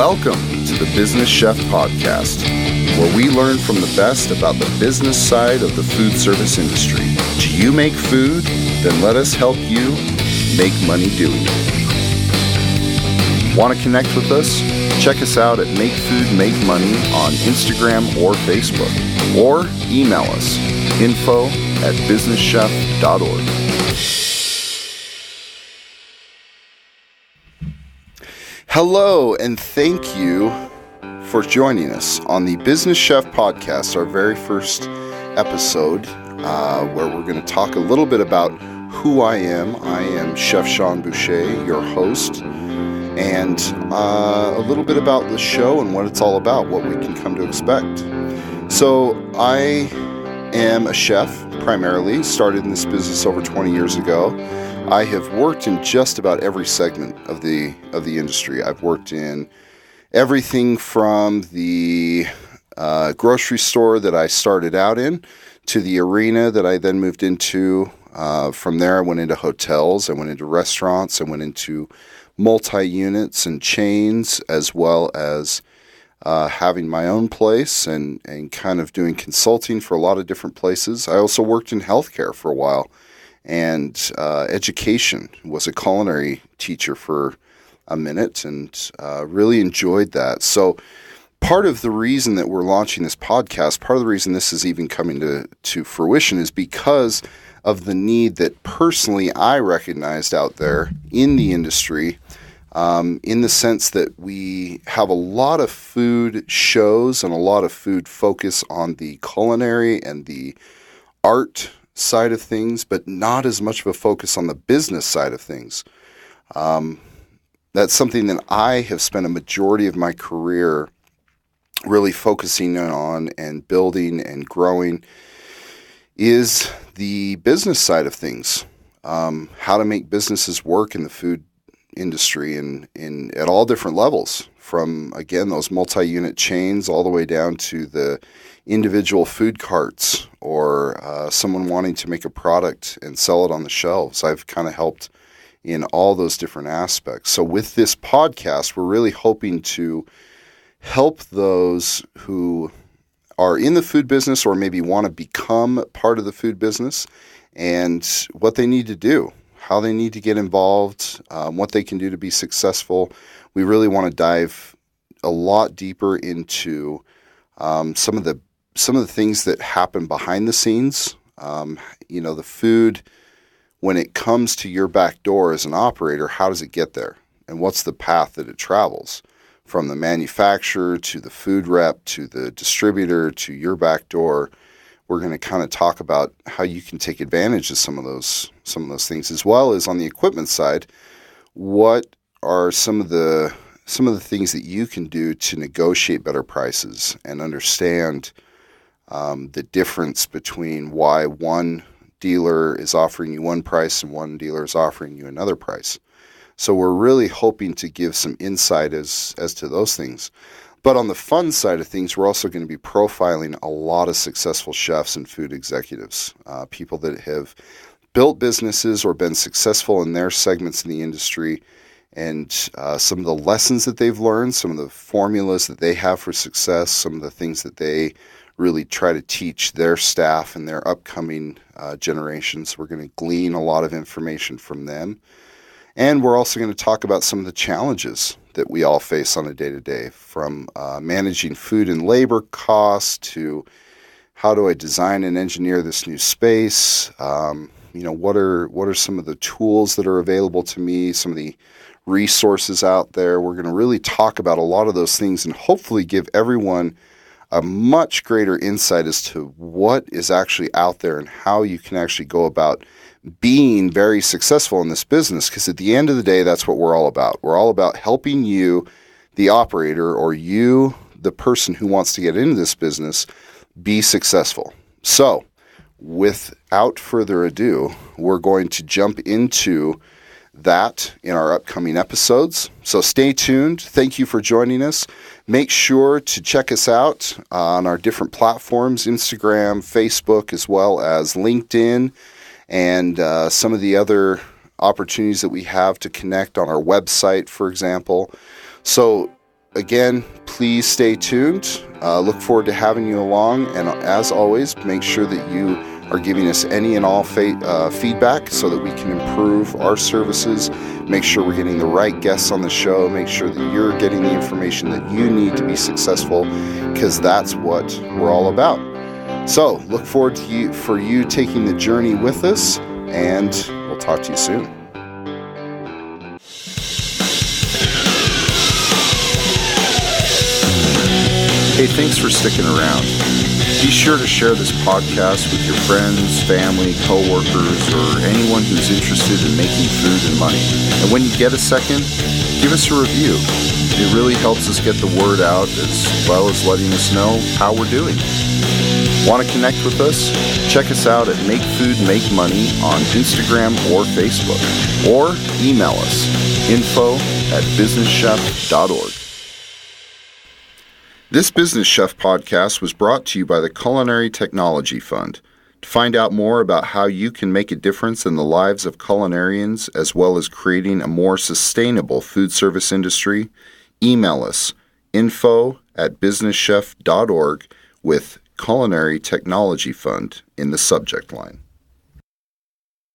Welcome to the Business Chef Podcast, where we learn from the best about the business side of the food service industry. Do you make food? Then let us help you make money doing it. Want to connect with us? Check us out at Make Food Make Money on Instagram or Facebook, or email us info@businesschef.org. Hello, and thank you for joining us on the Business Chef Podcast, our very first episode, where we're going to talk a little bit about who I am. I am Chef Shawn Boucher, your host, and a little bit about the show and what it's all about, what we can come to expect. So I am a chef, primarily, started in this business over 20 years ago. I have worked in just about every segment of the industry. I've worked in everything from the grocery store that I started out in to the arena that I then moved into. From there, I went into hotels, I went into restaurants, I went into multi-units and chains, as well as having my own place and kind of doing consulting for a lot of different places. I also worked in healthcare for a while. And education, was a culinary teacher for a minute, and really enjoyed that. So part of the reason that we're launching this podcast, part of the reason this is even coming to fruition, is because of the need that personally I recognized out there in the industry, in the sense that we have a lot of food shows and a lot of food focus on the culinary and the art side of things, but not as much of a focus on the business side of things. That's something that I have spent a majority of my career really focusing on and building and growing, is the business side of things. How to make businesses work in the food industry and at all different levels, from, again, those multi-unit chains all the way down to the individual food carts, or someone wanting to make a product and sell it on the shelves. I've kind of helped in all those different aspects. So with this podcast, we're really hoping to help those who are in the food business or maybe want to become part of the food business, and what they need to do, how they need to get involved, what they can do to be successful. We really want to dive a lot deeper into some of the things that happen behind the scenes. The food, when it comes to your back door as an operator, how does it get there? And what's the path that it travels from the manufacturer to the food rep to the distributor to your back door? We're going to kind of talk about how you can take advantage of some of those things, as well as on the equipment side. What are some of the things that you can do to negotiate better prices and understand the difference between why one dealer is offering you one price and one dealer is offering you another price. So we're really hoping to give some insight as to those things. But on the fun side of things, we're also going to be profiling a lot of successful chefs and food executives, people that have built businesses or been successful in their segments in the industry, and some of the lessons that they've learned, some of the formulas that they have for success, some of the things that they really try to teach their staff and their upcoming generations. We're going to glean a lot of information from them. And we're also going to talk about some of the challenges that we all face on a day-to-day, from managing food and labor costs to how do I design and engineer this new space? What are some of the tools that are available to me, some of the resources out there? We're going to really talk about a lot of those things and hopefully give everyone a much greater insight as to what is actually out there and how you can actually go about being very successful in this business. Because at the end of the day, that's what we're all about. We're all about helping you, the operator, or you, the person who wants to get into this business, be successful. So without further ado, we're going to jump into that in our upcoming episodes. So stay tuned. Thank you for joining us. Make sure to check us out on our different platforms, Instagram, Facebook, as well as LinkedIn, and some of the other opportunities that we have to connect on our website, for example. So again, please stay tuned. Look forward to having you along. And as always, make sure that you are giving us any and all feedback so that we can improve our services, make sure we're getting the right guests on the show, make sure that you're getting the information that you need to be successful, because that's what we're all about. So look forward to for you taking the journey with us, and we'll talk to you soon. Hey, thanks for sticking around. Be sure to share this podcast with your friends, family, coworkers, or anyone who's interested in making food and money. And when you get a second, give us a review. It really helps us get the word out, as well as letting us know how we're doing. Want to connect with us? Check us out at Make Food Make Money on Instagram or Facebook, or email us info@businesschef.org. This Business Chef podcast was brought to you by the Culinary Technology Fund. To find out more about how you can make a difference in the lives of culinarians, as well as creating a more sustainable food service industry, email us info@businesschef.org with Culinary Technology Fund in the subject line.